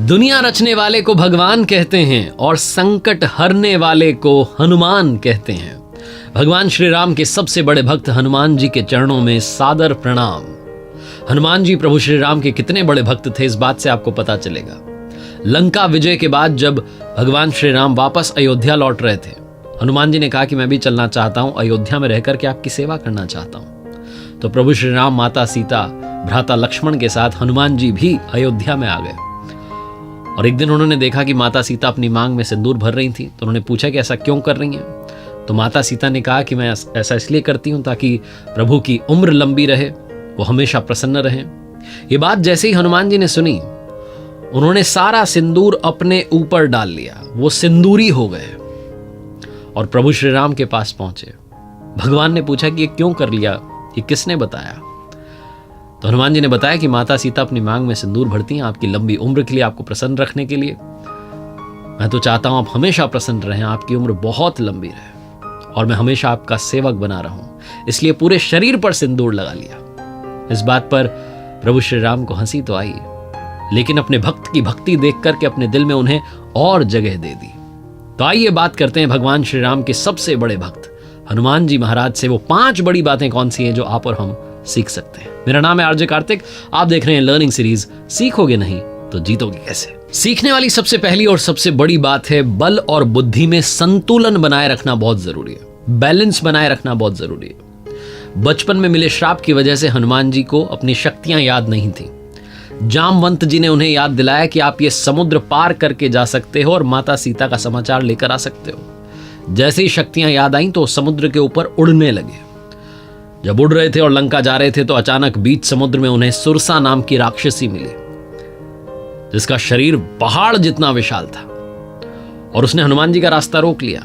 दुनिया रचने वाले को भगवान कहते हैं और संकट हरने वाले को हनुमान कहते हैं। भगवान श्री राम के सबसे बड़े भक्त हनुमान जी के चरणों में सादर प्रणाम। हनुमान जी प्रभु श्री राम के कितने बड़े भक्त थे, इस बात से आपको पता चलेगा। लंका विजय के बाद जब भगवान श्री राम वापस अयोध्या लौट रहे थे, हनुमान जी ने कहा कि मैं भी चलना चाहता हूं, अयोध्या में रहकर के आपकी सेवा करना चाहता हूं। तो प्रभु श्री राम, माता सीता, भ्राता लक्ष्मण के साथ हनुमान जी भी अयोध्या में आ गए। और एक दिन उन्होंने देखा कि माता सीता अपनी मांग में सिंदूर भर रही थी, तो उन्होंने पूछा कि ऐसा क्यों कर रही हैं? तो माता सीता ने कहा कि मैं ऐसा इसलिए करती हूं ताकि प्रभु की उम्र लंबी रहे, वो हमेशा प्रसन्न रहे। ये बात जैसे ही हनुमान जी ने सुनी, उन्होंने सारा सिंदूर अपने ऊपर डाल लिया, वो सिंदूरी हो गए और प्रभु श्री राम के पास पहुंचे। भगवान ने पूछा कि ये क्यों कर लिया, ये किसने बताया? तो हनुमान जी ने बताया कि माता सीता अपनी मांग में सिंदूर भरती हैं आपकी लंबी उम्र के लिए, आपको प्रसन्न रखने के लिए। मैं तो चाहता हूं आप हमेशा प्रसन्न रहें, आपकी उम्र बहुत लंबी रहे और मैं हमेशा आपका सेवक बना रहूं, इसलिए पूरे शरीर पर सिंदूर लगा लिया। इस बात पर प्रभु श्री राम को हंसी तो आई, लेकिन अपने भक्त की भक्ति देख करके अपने दिल में उन्हें और जगह दे दी। तो आइए बात करते हैं भगवान श्री राम के सबसे बड़े भक्त हनुमान जी महाराज से। वो 5 बड़ी बातें कौन सी हैं जो आप और हम सीख सकते हैं। मेरा नाम है आरजे कार्तिक, आप देख रहे हैं लर्निंग सीरीज सीखोगे नहीं तो जीतोगे कैसे। सीखने वाली सबसे पहली और सबसे बड़ी बात है, बल और बुद्धि में संतुलन बनाए रखना बहुत जरूरी है, बैलेंस बनाए रखना बहुत जरूरी है। बचपन में मिले श्राप की वजह से हनुमान जी को अपनी शक्तियां याद नहीं थी। जामवंत जी ने उन्हें याद दिलाया कि आप ये समुद्र पार करके जा सकते हो और माता सीता का समाचार लेकर आ सकते हो। जैसे ही शक्तियां याद आईं तो समुद्र के ऊपर उड़ने लगे। जब उड़ रहे थे और लंका जा रहे थे तो अचानक बीच समुद्र में उन्हें सुरसा नाम की राक्षसी मिली, जिसका शरीर पहाड़ जितना विशाल था। और उसने हनुमान जी का रास्ता रोक लिया,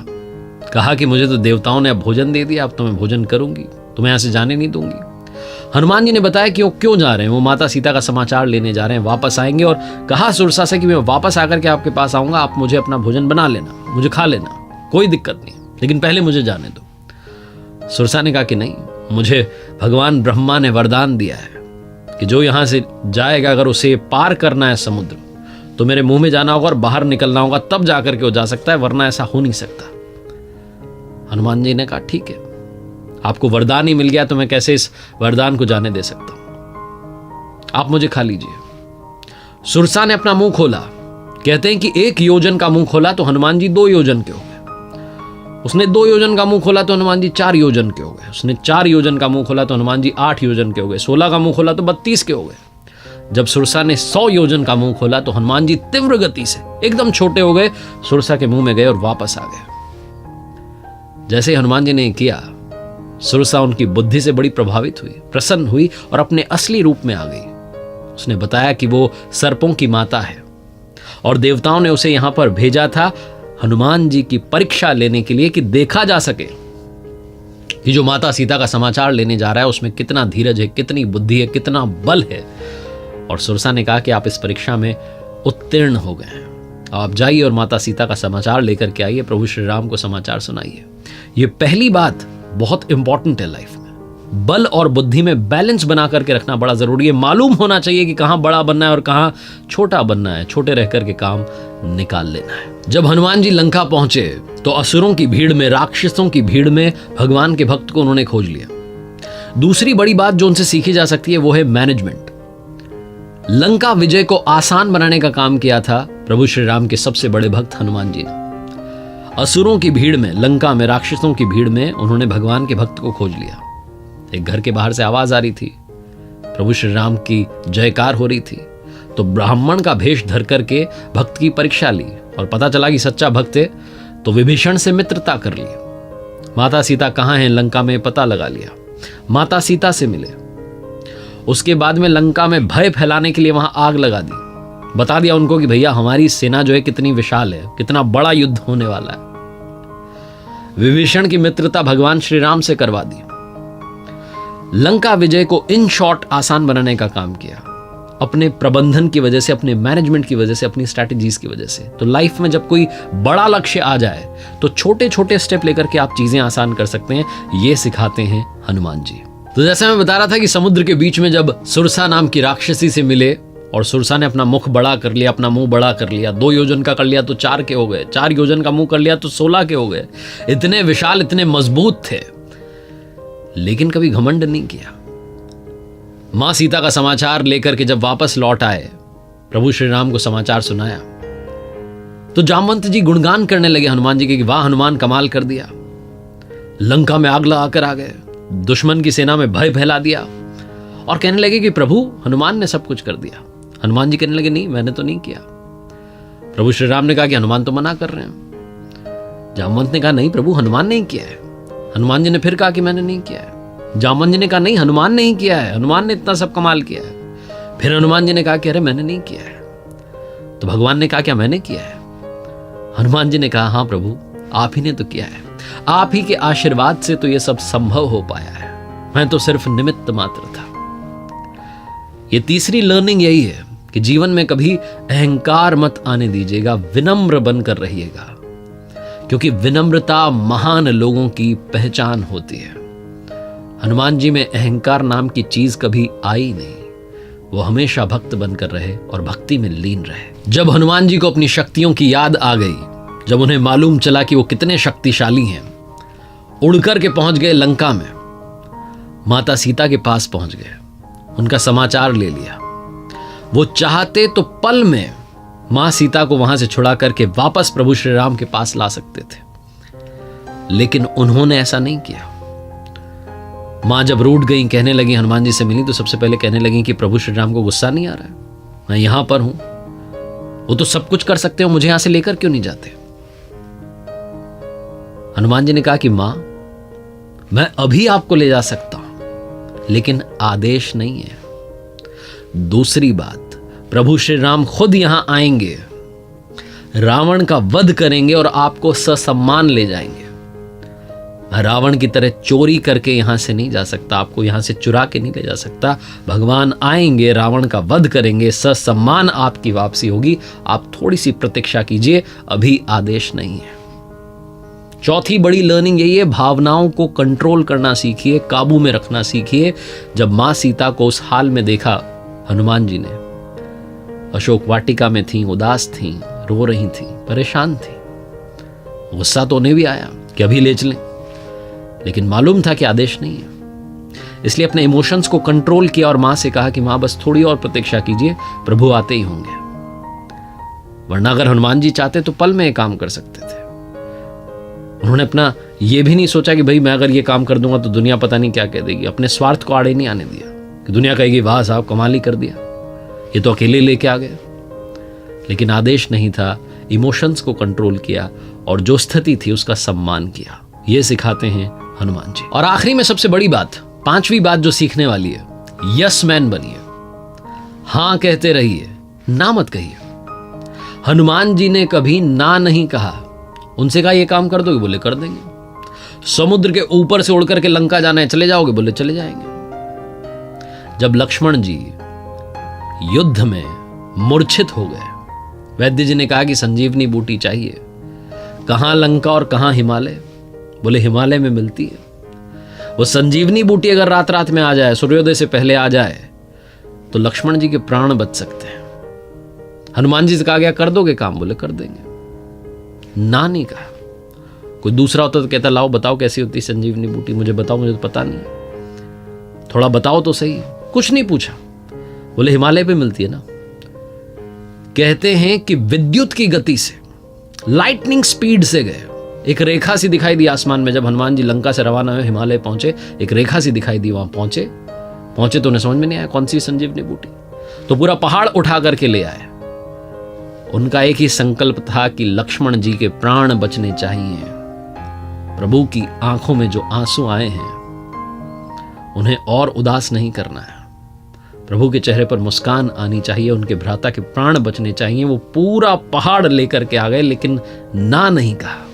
कहा कि मुझे तो देवताओं ने अब भोजन दे दिया, अब तो मैं भोजन करूंगी, तुम्हें यहां से जाने नहीं दूंगी। हनुमान जी ने बताया कि वो क्यों जा रहे हैं, वो माता सीता का समाचार लेने जा रहे हैं, वापस आएंगे। और कहा सुरसा से कि मैं वापस आकर के आपके पास आऊंगा, आप मुझे अपना भोजन बना लेना, मुझे खा लेना, कोई दिक्कत नहीं, लेकिन पहले मुझे जाने दो। सुरसा ने कहा कि नहीं, मुझे भगवान ब्रह्मा ने वरदान दिया है कि जो यहां से जाएगा, अगर उसे पार करना है समुद्र, तो मेरे मुंह में जाना होगा और बाहर निकलना होगा, तब जाकर के वो जा सकता है, वरना ऐसा हो नहीं सकता। हनुमान जी ने कहा ठीक है, आपको वरदान ही मिल गया तो मैं कैसे इस वरदान को जाने दे सकता हूं, आप मुझे खा लीजिए। सुरसा ने अपना मुंह खोला, कहते हैं कि 1 योजन का मुंह खोला तो हनुमान जी 2 योजन के हो गए। उसने 2 योजन का मुंह खोला तो हनुमान जी 4 योजन के हो गए। उसने 4 योजन का मुंह खोला तो हनुमान जी 8 योजन के हो गए। 16 का मुंह खोला तो 32 के हो गए। जब सुरसा ने 100 योजन का मुंह खोला तो हनुमान जी तीव्र गति से एकदम छोटे हो गए, सुरसा के मुंह में गए और वापस आ गए। जैसे हनुमान जी ने किया, सुरसा उनकी बुद्धि से बड़ी प्रभावित हुई, प्रसन्न हुई और अपने असली रूप में आ गई। उसने बताया कि वो सर्पों की माता है और देवताओं ने उसे यहां पर भेजा था हनुमान जी की परीक्षा लेने के लिए, कि देखा जा सके कि जो माता सीता का समाचार लेने जा रहा है उसमें कितना धीरज है, कितनी बुद्धि है, कितना बल है। और सुरसा ने कहा कि आप इस परीक्षा में उत्तीर्ण हो गए हैं, आप जाइए और माता सीता का समाचार लेकर के आइए, प्रभु श्री राम को समाचार सुनाइए। ये पहली बात बहुत इंपॉर्टेंट है लाइफ में। बल और बुद्धि में बैलेंस बना करके रखना बड़ा जरूरी है। मालूम होना चाहिए कि कहां बड़ा बनना है और कहां छोटा बनना है, छोटे रह करके काम निकाल लेना है। जब हनुमान जी लंका पहुंचे तो असुरों की भीड़ में, राक्षसों की भीड़ में भगवान के भक्त को उन्होंने खोज लिया। दूसरी बड़ी बात जो उनसे सीखी जा सकती है वो है मैनेजमेंट। लंका विजय को आसान बनाने का काम किया था प्रभु श्री राम के सबसे बड़े भक्त हनुमान जी ने। असुरों की भीड़ में, लंका में राक्षसों की भीड़ में उन्होंने भगवान के भक्त को खोज लिया। एक घर के बाहर से आवाज आ रही थी, प्रभु श्री राम की जयकार हो रही थी। तो ब्राह्मण का भेष धर करके भक्त की परीक्षा ली और पता चला कि सच्चा भक्त है, तो विभीषण से मित्रता कर ली। माता सीता कहां हैं लंका में पता लगा लिया, माता सीता से मिले। उसके बाद में लंका में भय फैलाने के लिए वहां आग लगा दी, बता दिया उनको कि भैया हमारी सेना जो है कितनी विशाल है, कितना बड़ा युद्ध होने वाला है। विभीषण की मित्रता भगवान श्री राम से करवा दी। लंका विजय को इन शॉर्ट आसान बनाने का काम किया, अपने प्रबंधन की वजह से, अपने मैनेजमेंट की वजह से, अपनी स्ट्रैटेजीज की वजह से। तो लाइफ में जब कोई बड़ा लक्ष्य आ जाए तो छोटे छोटे स्टेप लेकर के आप चीजें आसान कर सकते हैं, ये सिखाते हैं हनुमान जी। तो जैसे मैं बता रहा था कि समुद्र के बीच में जब सुरसा नाम की राक्षसी से मिले और सुरसा ने अपना मुख बड़ा कर लिया, अपना मुंह बड़ा कर लिया। 2 योजन का कर लिया तो 4 के हो गए, 4 योजन का मुंह कर लिया तो 16 के हो गए। इतने विशाल, इतने मजबूत थे, लेकिन कभी घमंड नहीं किया। मां सीता का समाचार लेकर के जब वापस लौट आए, प्रभु श्री राम को समाचार सुनाया, तो जामवंत जी गुणगान करने लगे हनुमान जी के कि वाह हनुमान, कमाल कर दिया, लंका में आग लगाकर आ गए, दुश्मन की सेना में भय फैला दिया। और कहने लगे कि प्रभु हनुमान ने सब कुछ कर दिया। हनुमान जी कहने लगे नहीं, मैंने तो नहीं किया। प्रभु श्री राम ने कहा कि हनुमान तो मना कर रहे हैं। जामवंत ने कहा नहीं प्रभु, हनुमान ने ही किया है। हनुमान जी ने फिर कहा कि मैंने नहीं किया है। जामवंत जी ने कहा नहीं, हनुमान ने ही किया है, हनुमान ने इतना सब कमाल किया है। फिर हनुमान जी ने कहा कि अरे मैंने नहीं किया है। तो भगवान ने कहा क्या मैंने किया है? हनुमान जी ने कहा हाँ प्रभु, आप ही ने तो किया है, आप ही के आशीर्वाद से तो ये सब संभव हो पाया है, मैं तो सिर्फ निमित्त मात्र था। ये तीसरी लर्निंग यही है कि जीवन में कभी अहंकार मत आने दीजिएगा, विनम्र बनकर रहिएगा, क्योंकि विनम्रता महान लोगों की पहचान होती है। हनुमान जी में अहंकार नाम की चीज कभी आई नहीं, वो हमेशा भक्त बनकर रहे और भक्ति में लीन रहे। जब हनुमान जी को अपनी शक्तियों की याद आ गई, जब उन्हें मालूम चला कि वो कितने शक्तिशाली हैं, उड़कर के पहुंच गए लंका में, माता सीता के पास पहुंच गए, उनका समाचार ले लिया। वो चाहते तो पल में मां सीता को वहां से छुड़ा करके वापस प्रभु श्री राम के पास ला सकते थे, लेकिन उन्होंने ऐसा नहीं किया। मां जब रूठ गई, कहने लगी, हनुमान जी से मिली तो सबसे पहले कहने लगी कि प्रभु श्री राम को गुस्सा नहीं आ रहा है, मैं यहां पर हूं, वो तो सब कुछ कर सकते हो, मुझे यहां से लेकर क्यों नहीं जाते? हनुमान जी ने कहा कि मां, मैं अभी आपको ले जा सकता हूं, लेकिन आदेश नहीं है। दूसरी बात, प्रभु श्री राम खुद यहां आएंगे, रावण का वध करेंगे और आपको ससम्मान ले जाएंगे। मैं रावण की तरह चोरी करके यहां से नहीं जा सकता, आपको यहां से चुरा के नहीं ले जा सकता। भगवान आएंगे, रावण का वध करेंगे, ससम्मान आपकी वापसी होगी, आप थोड़ी सी प्रतीक्षा कीजिए, अभी आदेश नहीं है। चौथी बड़ी लर्निंग यही है, भावनाओं को कंट्रोल करना सीखिए, काबू में रखना सीखिए। जब मां सीता को उस हाल में देखा हनुमान जी ने, अशोक वाटिका में थी, उदास थी, रो रही थी, परेशान थी, गुस्सा तो उन्हें भी आया कि अभी ले चलें, लेकिन मालूम था कि आदेश नहीं है। इसलिए अपने इमोशंस को कंट्रोल किया और मां से कहा कि मां बस थोड़ी और प्रतीक्षा कीजिए, प्रभु आते ही होंगे। वरना अगर हनुमान जी चाहते तो पल में ये काम कर सकते थे। उन्होंने अपना ये भी नहीं सोचा कि भाई मैं अगर ये काम कर दूंगा तो दुनिया पता नहीं क्या कह देगी। अपने स्वार्थ को आड़े नहीं आने दिया कि दुनिया कहेगी वाह साहब कमाल ही कर दिया, ये तो अकेले लेके आ गए। लेकिन आदेश नहीं था, इमोशंस को कंट्रोल किया और जो स्थिति थी उसका सम्मान किया। ये सिखाते हैं हनुमान जी। और आखिरी में सबसे बड़ी बात, 5वीं बात जो सीखने वाली है, यस मैन बनिए, हां कहते रहिए, ना मत कहिए। हनुमान जी ने कभी ना नहीं कहा। उनसे कहा ये काम कर दोगे, बोले कर देंगे। समुद्र के ऊपर से उड़कर के लंका जाना है, चले जाओगे, बोले चले जाएंगे। जब लक्ष्मण जी युद्ध में मूर्छित हो गए, वैद्य जी ने कहा कि संजीवनी बूटी चाहिए। कहां लंका और कहां हिमालय? बोले हिमालय में मिलती है। वो संजीवनी बूटी अगर रात रात में आ जाए, सूर्योदय से पहले आ जाए, तो लक्ष्मण जी के प्राण बच सकते हैं। हनुमान जी से कहा गया कर दोगे काम, बोले कर देंगे। ना नहीं कहा। कोई दूसरा होता तो कहता लाओ बताओ कैसी होती संजीवनी बूटी, मुझे बताओ, मुझे तो पता नहीं, थोड़ा बताओ तो सही। कुछ नहीं पूछा, बोले हिमालय पे मिलती है ना। कहते हैं कि विद्युत की गति से, लाइटनिंग स्पीड से गए। एक रेखा सी दिखाई दी आसमान में। जब हनुमान जी लंका से रवाना हुए, हिमालय पहुंचे, एक रेखा सी दिखाई दी। वहां पहुंचे तो उन्हें समझ में नहीं आया कौन सी संजीवनी बूटी, तो पूरा पहाड़ उठा करके ले आए। उनका एक ही संकल्प था कि लक्ष्मण जी के प्राण बचने चाहिए। प्रभु की आंखों में जो आंसू आए हैं उन्हें और उदास नहीं करना है। प्रभु के चेहरे पर मुस्कान आनी चाहिए, उनके भ्राता के प्राण बचने चाहिए। वो पूरा पहाड़ लेकर के आ गए, लेकिन ना नहीं कहा।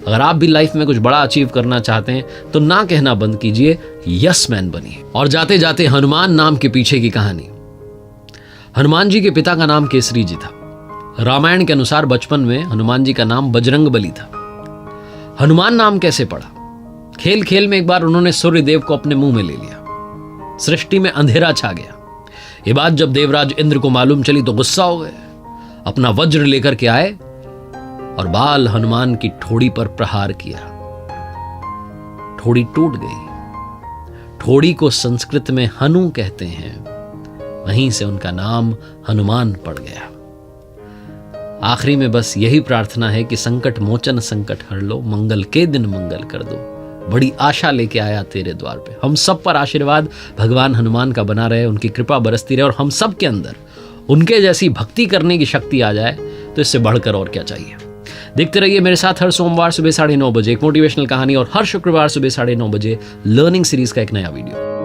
अगर आप भी लाइफ में कुछ बड़ा अचीव करना चाहते हैं तो ना कहना बंद कीजिए, यस मैन बनिए। और जाते जाते हनुमान नाम के पीछे की कहानी। हनुमान जी के पिता का नाम केसरी जी था। रामायण के अनुसार बचपन में हनुमान जी का नाम बजरंगबली था। हनुमान नाम कैसे पड़ा? खेल खेल में एक बार उन्होंने सूर्य देव को अपने मुंह में ले लिया। सृष्टि में अंधेरा छा गया। ये बात जब देवराज इंद्र को मालूम चली तो गुस्सा हो गए, अपना वज्र लेकर के आए और बाल हनुमान की ठोड़ी पर प्रहार किया। ठोड़ी टूट गई। ठोड़ी को संस्कृत में हनु कहते हैं, वहीं से उनका नाम हनुमान पड़ गया। आखिरी में बस यही प्रार्थना है कि संकट मोचन संकट हर लो, मंगल के दिन मंगल कर दो। बड़ी आशा लेके आया तेरे द्वार पे। हम सब पर आशीर्वाद भगवान हनुमान का बना रहे, उनकी कृपा बरसती रहे और हम सब के अंदर उनके जैसी भक्ति करने की शक्ति आ जाए, तो इससे बढ़कर और क्या चाहिए। देखते रहिए मेरे साथ हर सोमवार सुबह 9:30 बजे एक मोटिवेशनल कहानी और हर शुक्रवार सुबह 9:30 बजे लर्निंग सीरीज का एक नया वीडियो।